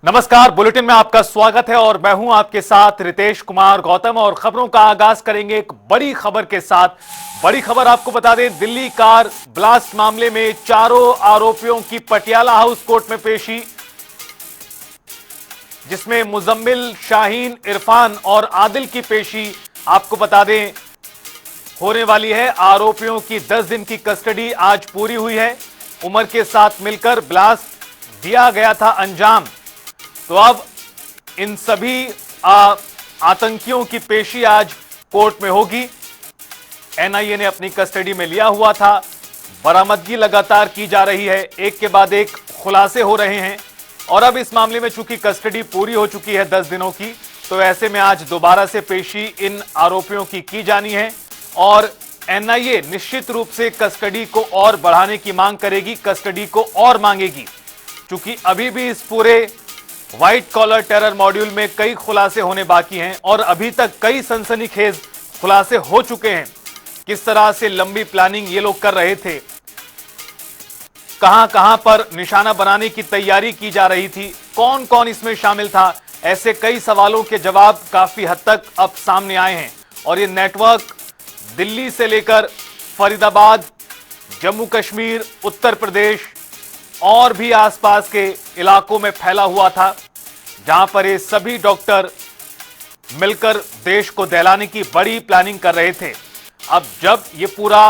नमस्कार, बुलेटिन में आपका स्वागत है और मैं हूं आपके साथ रितेश कुमार गौतम। और खबरों का आगाज करेंगे एक बड़ी खबर के साथ। बड़ी खबर आपको बता दें, दिल्ली कार ब्लास्ट मामले में चारों आरोपियों की पटियाला हाउस कोर्ट में पेशी, जिसमें मुजम्मिल, शाहीन, इरफान और आदिल की पेशी आपको बता दें होने वाली है। आरोपियों की 10 दिन की कस्टडी आज पूरी हुई है। उमर के साथ मिलकर ब्लास्ट दिया गया था अंजाम। तो अब इन सभी आतंकियों की पेशी आज कोर्ट में होगी। एनआईए ने अपनी कस्टडी में लिया हुआ था। बरामदगी लगातार की जा रही है, एक के बाद एक खुलासे हो रहे हैं। और अब इस मामले में चूंकि कस्टडी पूरी हो चुकी है 10 दिनों की, तो ऐसे में आज दोबारा से पेशी इन आरोपियों की जानी है। और एनआईए निश्चित रूप से कस्टडी को और बढ़ाने की मांग करेगी, कस्टडी को और मांगेगी, क्योंकि अभी भी इस पूरे व्हाइट कॉलर टेरर मॉड्यूल में कई खुलासे होने बाकी हैं और अभी तक कई सनसनीखेज खुलासे हो चुके हैं। किस तरह से लंबी प्लानिंग ये लोग कर रहे थे, कहां कहां पर निशाना बनाने की तैयारी की जा रही थी, कौन कौन इसमें शामिल था, ऐसे कई सवालों के जवाब काफी हद तक अब सामने आए हैं। और ये नेटवर्क दिल्ली से लेकर फरीदाबाद, जम्मू कश्मीर, उत्तर प्रदेश और भी आसपास के इलाकों में फैला हुआ था, जहां पर ये सभी डॉक्टर मिलकर देश को दहलाने की बड़ी प्लानिंग कर रहे थे। अब जब ये पूरा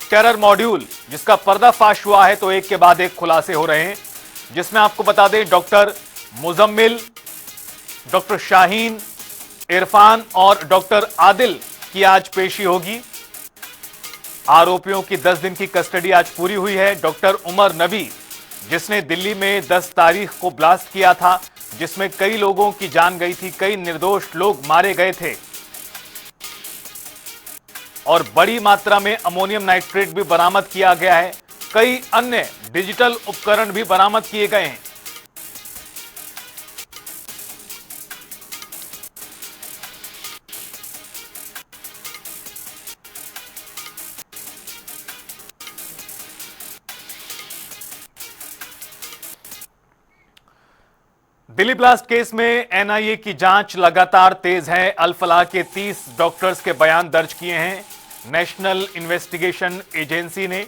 टेरर मॉड्यूल जिसका पर्दाफाश हुआ है, तो एक के बाद एक खुलासे हो रहे हैं, जिसमें आपको बता दें डॉक्टर मुजम्मिल, डॉक्टर शाहीन, इरफान और डॉक्टर आदिल की आज पेशी होगी। आरोपियों की 10 दिन की कस्टडी आज पूरी हुई है। डॉक्टर उमर नबी, जिसने दिल्ली में 10 तारीख को ब्लास्ट किया था, जिसमें कई लोगों की जान गई थी, कई निर्दोष लोग मारे गए थे और बड़ी मात्रा में अमोनियम नाइट्रेट भी बरामद किया गया है। कई अन्य डिजिटल उपकरण भी बरामद किए गए हैं। दिल्ली ब्लास्ट केस में एनआईए की जांच लगातार तेज है। अल फलाह के 30 डॉक्टर्स के बयान दर्ज किए हैं नेशनल इन्वेस्टिगेशन एजेंसी ने।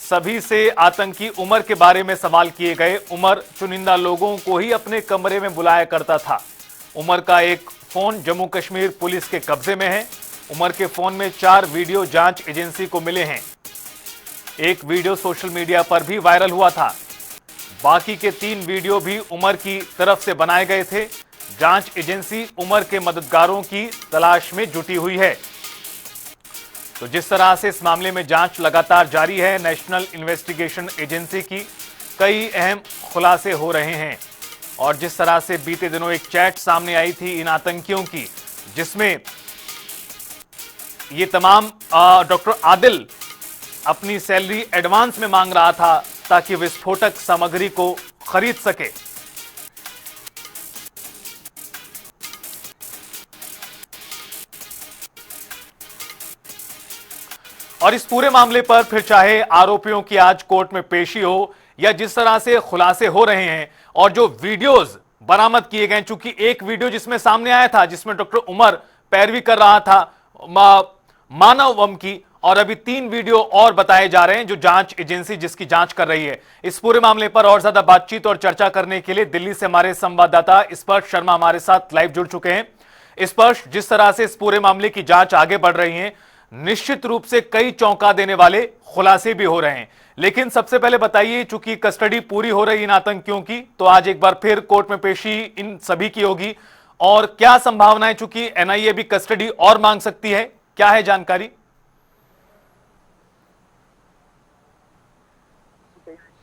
सभी से आतंकी उमर के बारे में सवाल किए गए। उमर चुनिंदा लोगों को ही अपने कमरे में बुलाया करता था। उमर का एक फोन जम्मू कश्मीर पुलिस के कब्जे में है। उमर के फोन में 4 वीडियो जांच एजेंसी को मिले हैं। एक वीडियो सोशल मीडिया पर भी वायरल हुआ था। बाकी के 3 वीडियो भी उमर की तरफ से बनाए गए थे। जांच एजेंसी उमर के मददगारों की तलाश में जुटी हुई है। तो जिस तरह से इस मामले में जांच लगातार जारी है, नेशनल इन्वेस्टिगेशन एजेंसी की कई अहम खुलासे हो रहे हैं। और जिस तरह से बीते दिनों एक चैट सामने आई थी इन आतंकियों की, जिसमें ये तमाम डॉक्टर आदिल अपनी सैलरी एडवांस में मांग रहा था ताकि विस्फोटक सामग्री को खरीद सके। और इस पूरे मामले पर फिर चाहे आरोपियों की आज कोर्ट में पेशी हो या जिस तरह से खुलासे हो रहे हैं और जो वीडियोज बरामद किए गए, चूंकि एक वीडियो जिसमें सामने आया था जिसमें डॉक्टर उमर पैरवी कर रहा था मानव बम की, और अभी 3 वीडियो और बताए जा रहे हैं जो जांच एजेंसी जिसकी जांच कर रही है। इस पूरे मामले पर और ज्यादा बातचीत और चर्चा करने के लिए दिल्ली से हमारे संवाददाता स्पर्श शर्मा हमारे साथ लाइव जुड़ चुके हैं। स्पर्श, जिस तरह से इस पूरे मामले की जांच आगे बढ़ रही है, निश्चित रूप से कई चौंका देने वाले खुलासे भी हो रहे हैं। लेकिन सबसे पहले बताइए, चूंकि कस्टडी पूरी हो रही इन आतंकियों की, तो आज एक बार फिर कोर्ट में पेशी इन सभी की होगी और क्या संभावना है, चूंकि एनआईए भी कस्टडी और मांग सकती है, क्या है जानकारी?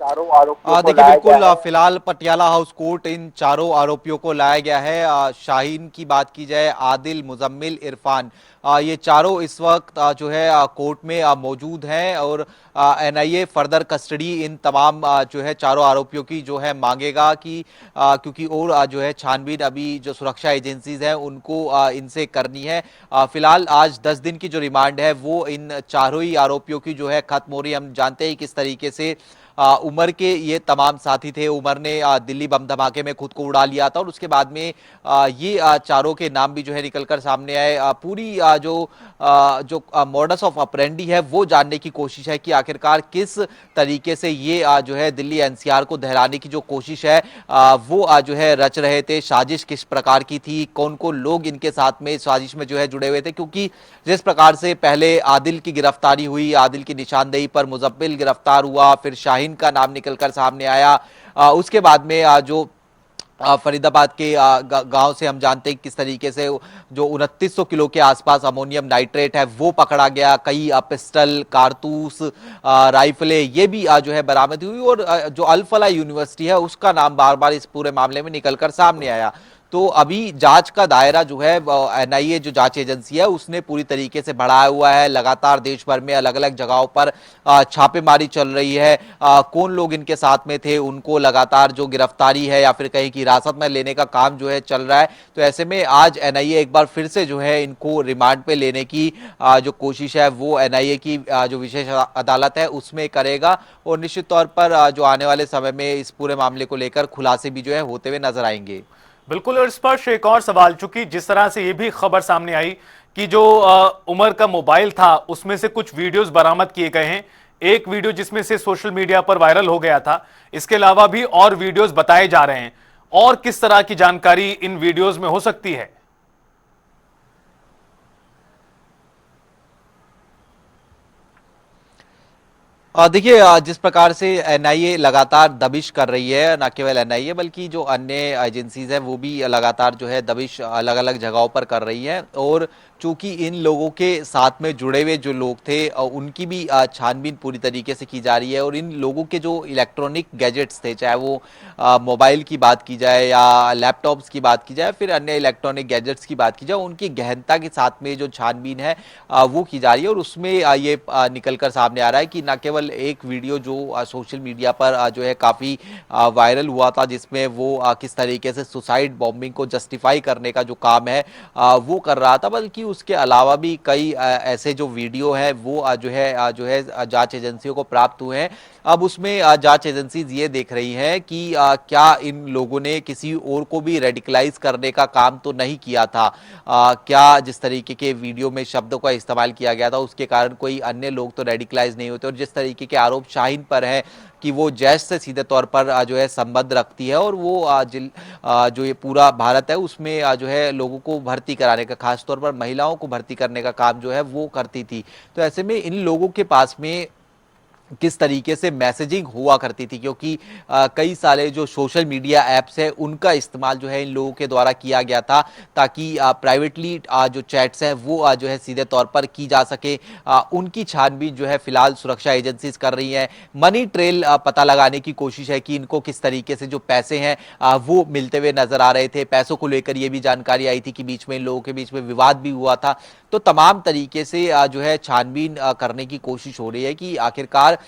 चारों आरोपियों को देखिए, लाया बिल्कुल गया है। फिलहाल पटियाला हाउस कोर्ट इन चारों आरोपियों को लाया गया है। शाहीन की बात की जाए, आदिल, मुजम्मिल, इरफान, ये चारों इस वक्त जो है कोर्ट में मौजूद हैं और एनआईए फर्दर कस्टडी इन तमाम जो है चारों आरोपियों की जो है मांगेगा कि क्योंकि और जो है छानबीन अभी जो सुरक्षा एजेंसीज हैं उनको इनसे करनी है। फिलहाल आज 10 दिन की जो रिमांड है वो इन चारों ही आरोपियों की जो है खत्म हो रही है। हम जानते हैं किस तरीके से उमर के ये तमाम साथी थे। उमर ने दिल्ली बम धमाके में खुद को उड़ा लिया था और उसके बाद में ये चारों के नाम भी जो है निकलकर सामने आए। पूरी जो मॉडस ऑफ ऑपरेंडी है वो जानने की कोशिश है कि आखिरकार किस तरीके से ये जो है दिल्ली एनसीआर को दहराने की जो कोशिश है वो जो है रच रहे थे। साजिश किस प्रकार की थी, कौन कौन लोग इनके साथ में साजिश में जो है जुड़े हुए थे, क्योंकि जिस प्रकार से पहले आदिल की गिरफ्तारी हुई, आदिल की निशानदेही पर मुजम्मिल गिरफ्तार हुआ, फिर शाहीन का नाम निकलकर सामने आया, उसके बाद में जो फरीदाबाद के गांव से हम जानते हैं किस तरीके से जो 2900 किलो के आसपास अमोनियम नाइट्रेट है वो पकड़ा गया। कई पिस्टल, कारतूस, राइफलें ये भी जो है बरामद हुई और जो अल फलाह यूनिवर्सिटी है उसका नाम बार बार इस पूरे मामले में निकलकर सामने आया। तो अभी जांच का दायरा जो है एनआईए जो जांच एजेंसी है उसने पूरी तरीके से बढ़ाया हुआ है। लगातार देश भर में अलग अलग जगहों पर छापेमारी चल रही है। कौन लोग इनके साथ में थे उनको लगातार जो गिरफ्तारी है या फिर कहीं की हिरासत में लेने का काम जो है चल रहा है। तो ऐसे में आज एनआईए एक बार फिर से जो है इनको रिमांड पे लेने की जो कोशिश है वो एनआईए की जो विशेष अदालत है उसमें करेगा और निश्चित तौर पर जो आने वाले समय में इस पूरे मामले को लेकर खुलासे भी जो है होते हुए नजर आएंगे। बिल्कुल। और स्पर्श एक और सवाल, चूंकि जिस तरह से ये भी खबर सामने आई कि जो उमर का मोबाइल था उसमें से कुछ वीडियोस बरामद किए गए हैं, एक वीडियो जिसमें से सोशल मीडिया पर वायरल हो गया था, इसके अलावा भी और वीडियोस बताए जा रहे हैं, और किस तरह की जानकारी इन वीडियोस में हो सकती है? देखिए जिस प्रकार से एनआईए लगातार दबिश कर रही है, न केवल एनआईए बल्कि जो अन्य एजेंसीज हैं वो भी लगातार जो है दबिश अलग अलग जगहों पर कर रही हैं और चूंकि इन लोगों के साथ में जुड़े हुए जो लोग थे उनकी भी छानबीन पूरी तरीके से की जा रही है और इन लोगों के जो इलेक्ट्रॉनिक गैजेट्स थे, चाहे वो मोबाइल की बात की जाए या लैपटॉप्स की बात की जाए, फिर अन्य इलेक्ट्रॉनिक गैजेट्स की बात की जाए, उनकी गहनता के साथ में जो छानबीन है वो की जा रही है और उसमें ये निकल कर सामने आ रहा है कि न केवल एक वीडियो जो सोशल मीडिया पर जो है काफी वायरल हुआ था जिसमें वो किस तरीके से सुसाइड बॉम्बिंग को जस्टिफाई करने का जो काम है वो कर रहा था, बल्कि उसके अलावा भी कई ऐसे जो वीडियो है वो जो है जांच एजेंसियों को प्राप्त हुए हैं। अब उसमें जांच एजेंसीज ये देख रही हैं कि क्या इन लोगों ने किसी और को भी रेडिकलाइज करने का काम तो नहीं किया था, क्या जिस तरीके के वीडियो में शब्दों का इस्तेमाल किया गया था उसके कारण कोई अन्य लोग तो रेडिकलाइज नहीं होते। और जिस तरीके के आरोप शाहीन पर है कि वो जैश से सीधे तौर पर जो है संबंध रखती है और वो जो ये पूरा भारत है उसमें जो है लोगों को भर्ती कराने का, खासतौर पर महिलाओं को भर्ती करने का काम जो है वो करती थी। तो ऐसे में इन लोगों के पास में किस तरीके से मैसेजिंग हुआ करती थी, क्योंकि कई सारे जो सोशल मीडिया ऐप्स है उनका इस्तेमाल जो है इन लोगों के द्वारा किया गया था ताकि प्राइवेटली जो चैट्स हैं वो जो है सीधे तौर पर की जा सके। उनकी छानबीन जो है फिलहाल सुरक्षा एजेंसीज कर रही हैं। मनी ट्रेल पता लगाने की कोशिश है कि इनको किस तरीके से जो पैसे हैं वो मिलते हुए नजर आ रहे थे। पैसों को लेकर ये भी जानकारी आई थी कि बीच में इन लोगों के बीच में विवाद भी हुआ था। तो तमाम तरीके से जो है छानबीन करने की कोशिश हो रही है कि आखिरकार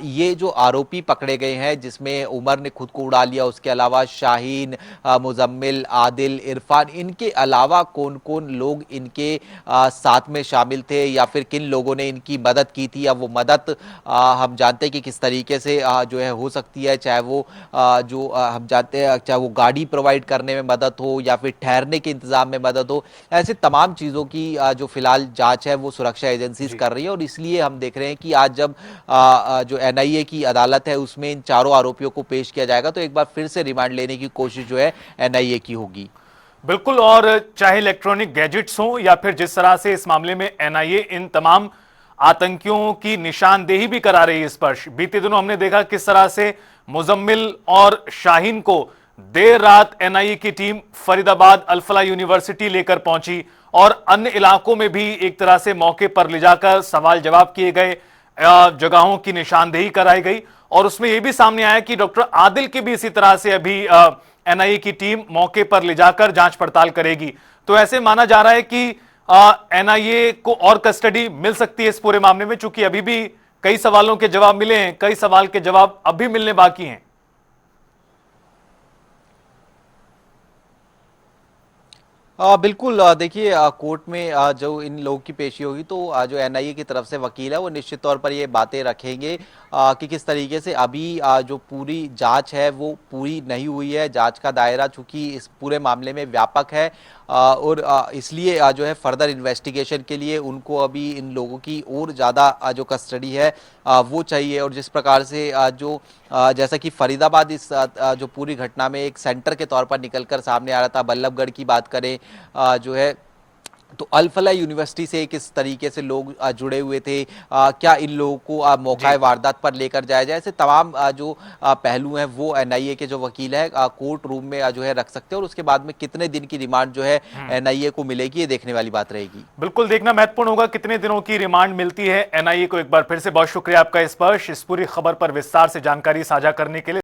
ये जो आरोपी पकड़े गए हैं जिसमें उमर ने खुद को उड़ा लिया, उसके अलावा शाहीन, मुजम्मिल, आदिल, इरफान, इनके अलावा कौन कौन लोग इनके साथ में शामिल थे या फिर किन लोगों ने इनकी मदद की थी, या वो मदद हम जानते हैं कि किस तरीके से जो है हो सकती है, चाहे वो जो हम जानते हैं चाहे वो गाड़ी प्रोवाइड करने में मदद हो या फिर ठहरने के इंतजाम में मदद हो। ऐसे तमाम चीज़ों की जो फिलहाल जांच है वो सुरक्षा एजेंसीज कर रही है और इसलिए हम देख रहे हैं कि आज जब जो एनआईए की अदालत है उसमें इन चारों आरोपियों को पेश किया जाएगा तो एक बार फिर से रिमांड लेने की कोशिश जो है एनआईए की होगी। बिल्कुल। और चाहे इलेक्ट्रॉनिक गैजेट्स हो या फिर जिस तरह से इस मामले में एनआईए इन तमाम आतंकियों की निशानदेही भी करा रही है। स्पर्श बीते दिनों हमने देखा किस तरह से मुजम्मिल और शाहीन को देर रात एनआईए की टीम फरीदाबाद अल फलाह यूनिवर्सिटी लेकर पहुंची और अन्य इलाकों में भी एक तरह से मौके पर ले जाकर सवाल जवाब किए गए, जगहों की निशानदेही कराई गई और उसमें यह भी सामने आया कि डॉक्टर आदिल की भी इसी तरह से अभी एनआईए की टीम मौके पर ले जाकर जांच पड़ताल करेगी। तो ऐसे माना जा रहा है कि एनआईए को और कस्टडी मिल सकती है इस पूरे मामले में, चूंकि अभी भी कई सवालों के जवाब मिले हैं, कई सवाल के जवाब अभी मिलने बाकी हैं। बिल्कुल देखिए कोर्ट में जो इन लोगों की पेशी होगी तो जो एनआईए की तरफ से वकील है वो निश्चित तौर पर ये बातें रखेंगे कि किस तरीके से अभी जो पूरी जांच है वो पूरी नहीं हुई है। जांच का दायरा चूंकि इस पूरे मामले में व्यापक है और इसलिए जो है फर्दर इन्वेस्टिगेशन के लिए उनको अभी इन लोगों की और ज़्यादा जो कस्टडी है वो चाहिए। और जिस प्रकार से जैसा कि फरीदाबाद इस जो पूरी घटना में एक सेंटर के तौर पर निकलकर सामने आ रहा था, बल्लभगढ़ की बात करें जो है तो अल-फलाह यूनिवर्सिटी से किस तरीके से लोग जुड़े हुए थे, क्या इन लोगों को मौका जी। वारदात पर लेकर जाया जाए, ऐसे तमाम जो पहलू हैं वो एनआईए के जो वकील है कोर्ट रूम में जो है रख सकते हैं। और उसके बाद में कितने दिन की रिमांड जो है एनआईए को मिलेगी ये देखने वाली बात रहेगी। बिल्कुल देखना महत्वपूर्ण होगा कितने दिनों की रिमांड मिलती है एनआईए को। एक बार फिर से बहुत शुक्रिया आपका इस पूरी खबर पर विस्तार से जानकारी साझा करने के लिए।